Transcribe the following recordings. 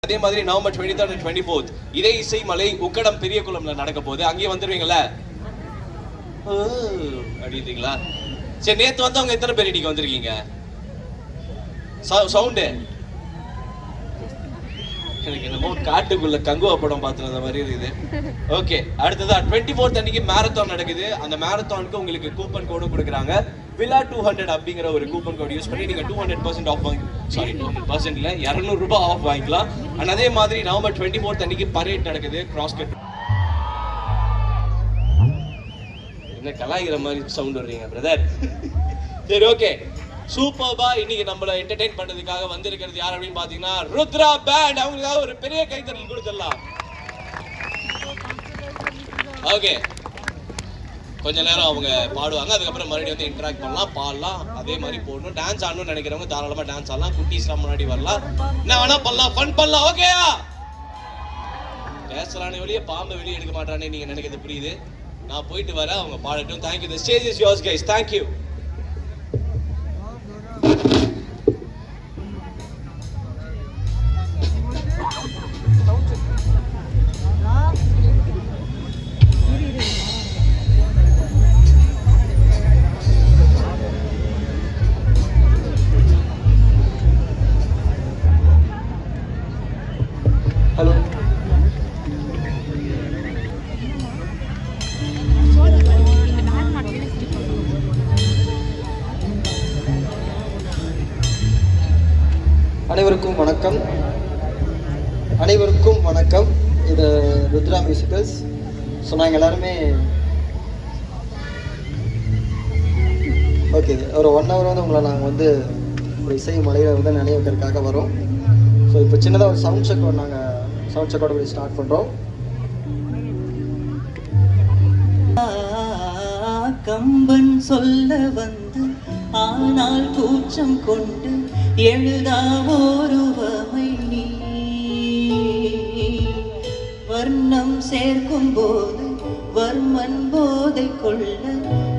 அதே மாதிரி November 23rd and 24th இதே இசை மலை உக்கடம் பெரிய குளம்ல நடக்க போகுது. அங்கேயே வந்துருவீங்களா அப்படின்றீங்களா? சரி, நேத்து வந்தவங்க எத்தனை பேர் இன்னைக்கு வந்திருக்கீங்க? சவுண்டு எனக்கு என்னமோ காட்டுக்குள்ள கங்குவா படம் பார்த்துருந்த மாதிரி இருக்குது. ஓகே, அடுத்ததா 24th அன்னைக்கு மேரத்தான் நடக்குது. அந்த மேரத்தானுக்கு உங்களுக்கு கூப்பன் கோடும் கொடுக்குறாங்க. விழா 200 அப்படிங்கிற ஒரு கூப்பன் கோட் யூஸ் பண்ணி நீங்க 200% ஆஃப் வாங்கி 200% இல்ல 200 ரூபாய் ஆஃப் வாங்கிக்கலாம். அண்ட் அதே மாதிரி நவம்பர் 24th அன்னைக்கு பரேட் நடக்குது. கிராஸ்கட் என்ன கலாய்கிற மாதிரி சவுண்ட் வர்றீங்க பிரதர்? சரி, ஓகே, சூப்பர்பா. இன்னைக்கு நம்மள என்டர்டெயின் பண்றதுக்காக வந்திருக்கிறது யார் அப்படின்னு பாத்தீங்கன்னா ருத்ரா பேண்ட். அவங்களுக்காக ஒரு பெரிய கைத்தறல் கொடுத்துடலாம். ஓகே, கொஞ்ச நேரம் அவங்க பாடுவாங்க, அதுக்கப்புறம் மறுபடியும் வந்து இன்டராக்ட் பண்ணலாம், பாடலாம், அதே மாதிரி போடணும். டான்ஸ் ஆடணும்னு நினைக்கிறவங்க தாராளமா டான்ஸ் ஆடலாம். குட்டீஸ்லாம் முன்னாடி வரலாம், என்ன வேணா பண்ணலாம், ஃபன் பண்ணலாம். ஓகேயா? பேசலானே வெளியே பாம்பு வெளியே எடுக்க மாட்டானே நீங்க நினைக்கிறது புரியுது. நான் போயிட்டு வரேன், அவங்க பாடட்டும். Thank you. The stage is yours guys. Thank you. Hello, அனைவருக்கும் வணக்கம். இது ருத்ரா மியூசிக்கல்ஸ். ஸோ நாங்கள் எல்லாருமே ஓகே ஒரு 1 hour வந்து உங்களை நாங்கள் வந்து ஒரு இசை மலையில் வந்து நினைவு வைக்கிறதுக்காக வரோம். ஸோ இப்போ சின்னதாக ஒரு சவுண்ட் செக்கோட போய் ஸ்டார்ட் பண்ணுறோம். கம்பன் சொல்ல வந்து ஆனால் கூச்சம் கொண்டு எழுதாவோருவமை நீ வர்ணம் சேர்க்கும் போது வர்மன் போதை கொள்ள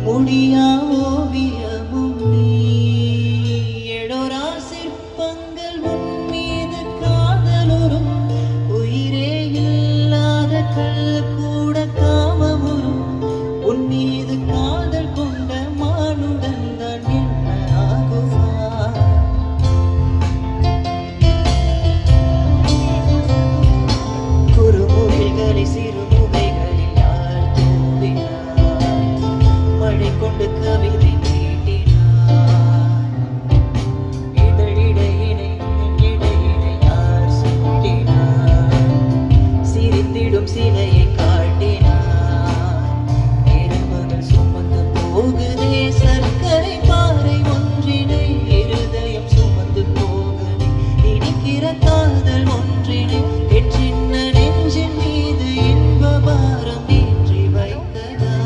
முடியா ஓவியமும் நீ எடோரா சிற்பங்கள் உன் மீது காதலுறும் உயிரே இல்லாத கல் கூட காமமுறும் உன் மீது காதல் கொண்ட மானுடன் தான் என்ன ஆகுமா? குறுமுகைகளை சிறுமுகைகளில் யார் தூவினார்? மழை கொண்டு கவிதை தீட்டினார். இதழிடையினை இடையினை யார் சுட்டினார்? சிரித்திடும் சிலையை போகுதே சர்க்கரை பாறை ஒன்றினை இருதயம் சுமந்து போகுதே இனிக்கிற காதல் ஒன்றினை என் சின்ன நெஞ்சின் மீது இன்ப பாரம் ஏற்றி வைத்ததா?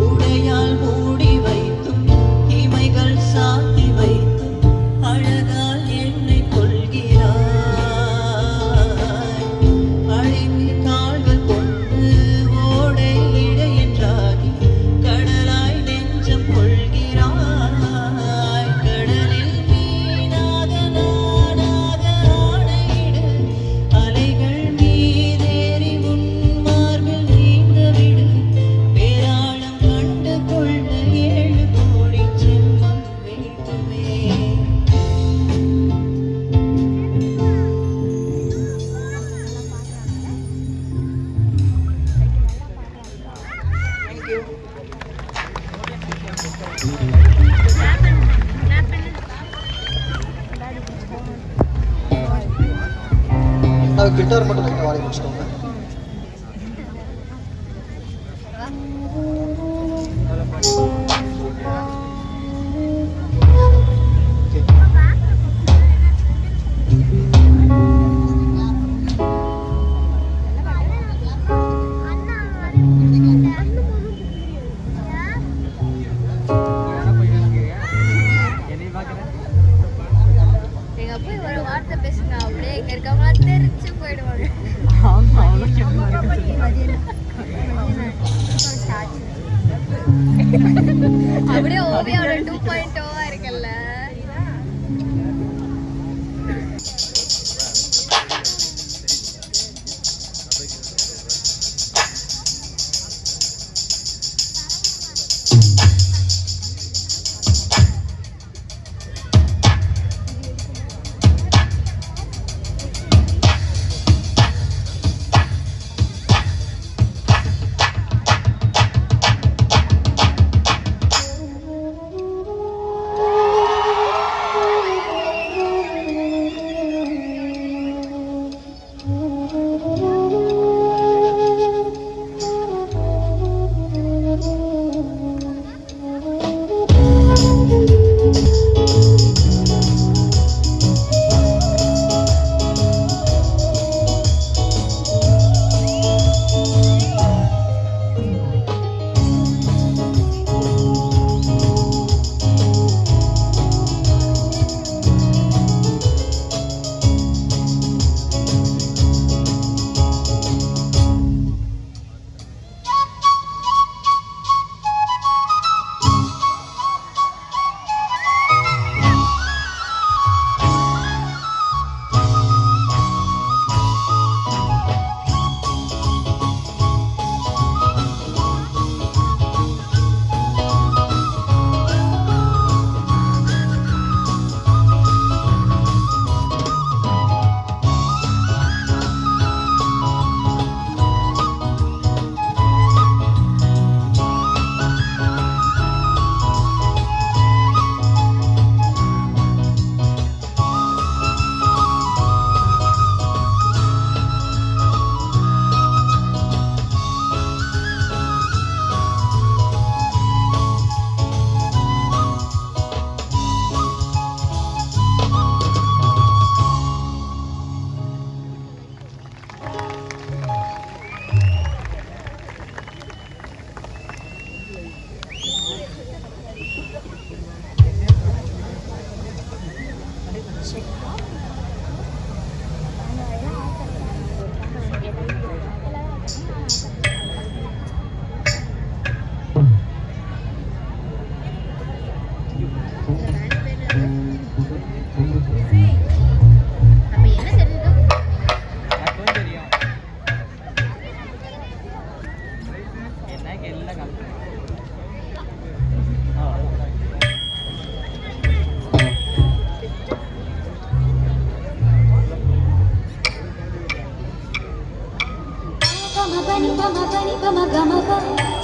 உடையால் மூடி வைத்தும் இமைகள் சாத்தி வைத்தும் அழகால் என்னை கொள்கிறார். கிட்டார் மட்டும் லைட்டாக வாடி முடிச்சிட்டோங்க. அப்படியே ஓவியோட 2.0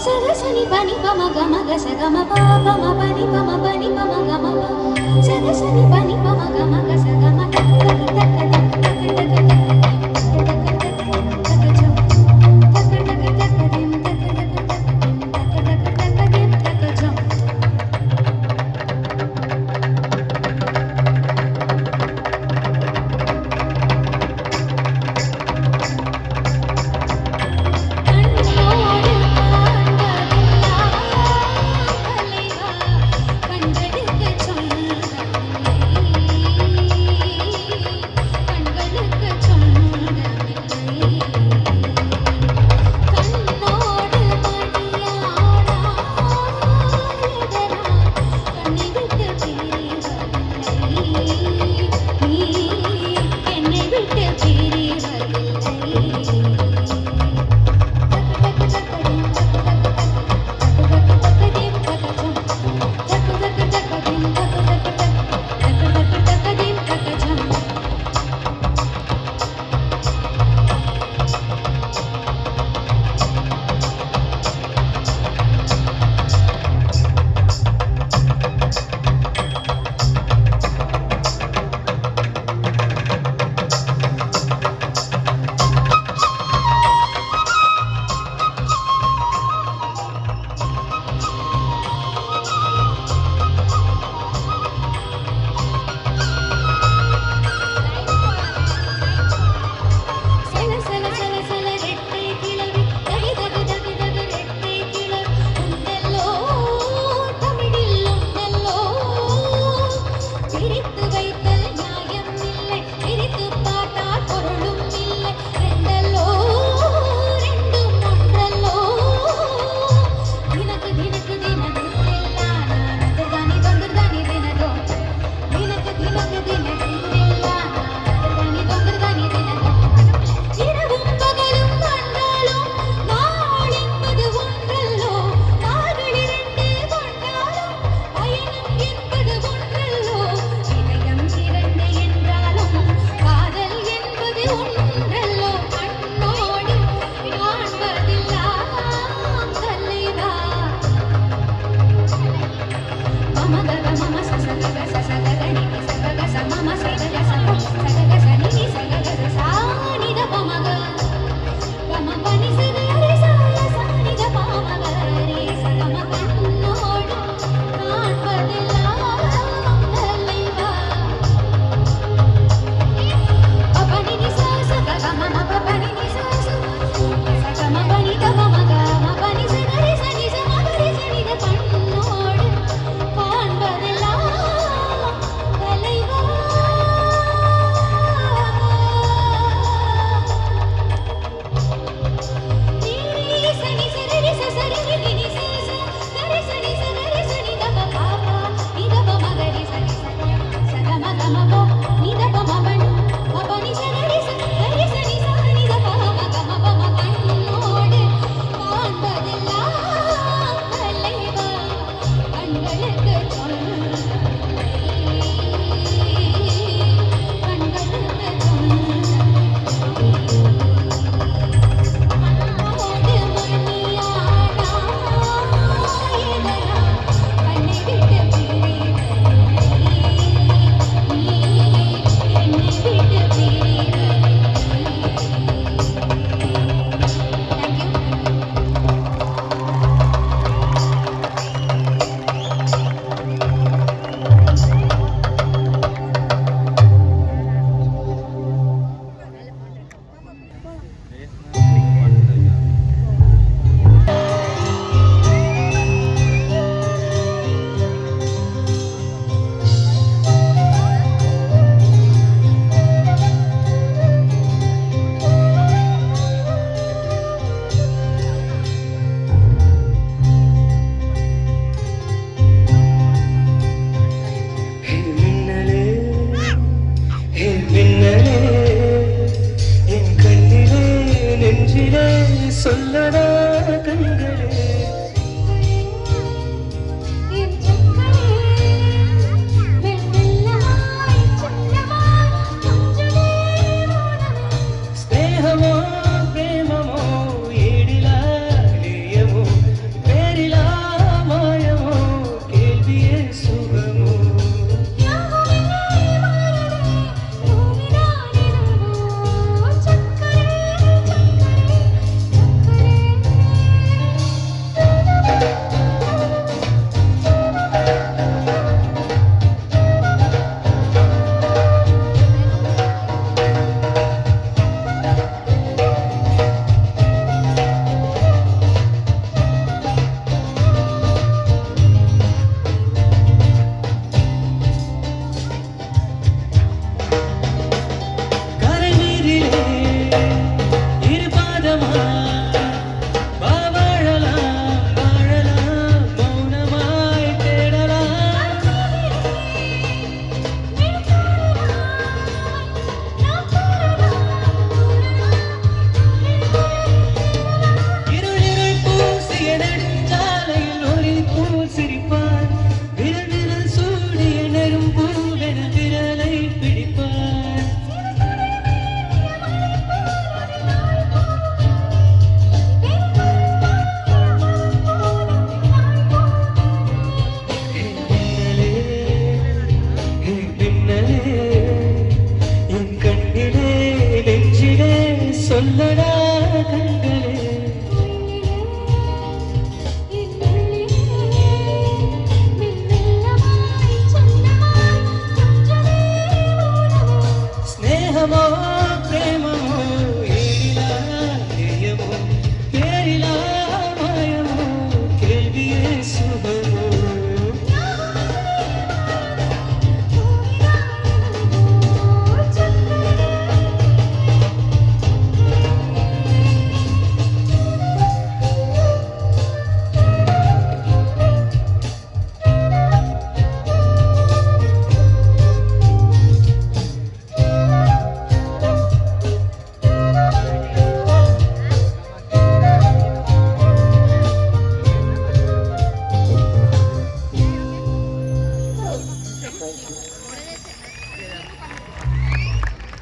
Sarasani pani pama gama gasa gama pa pama pani pama pani pama gama pa Sarasani pani pama gama gasa gama ta ta ta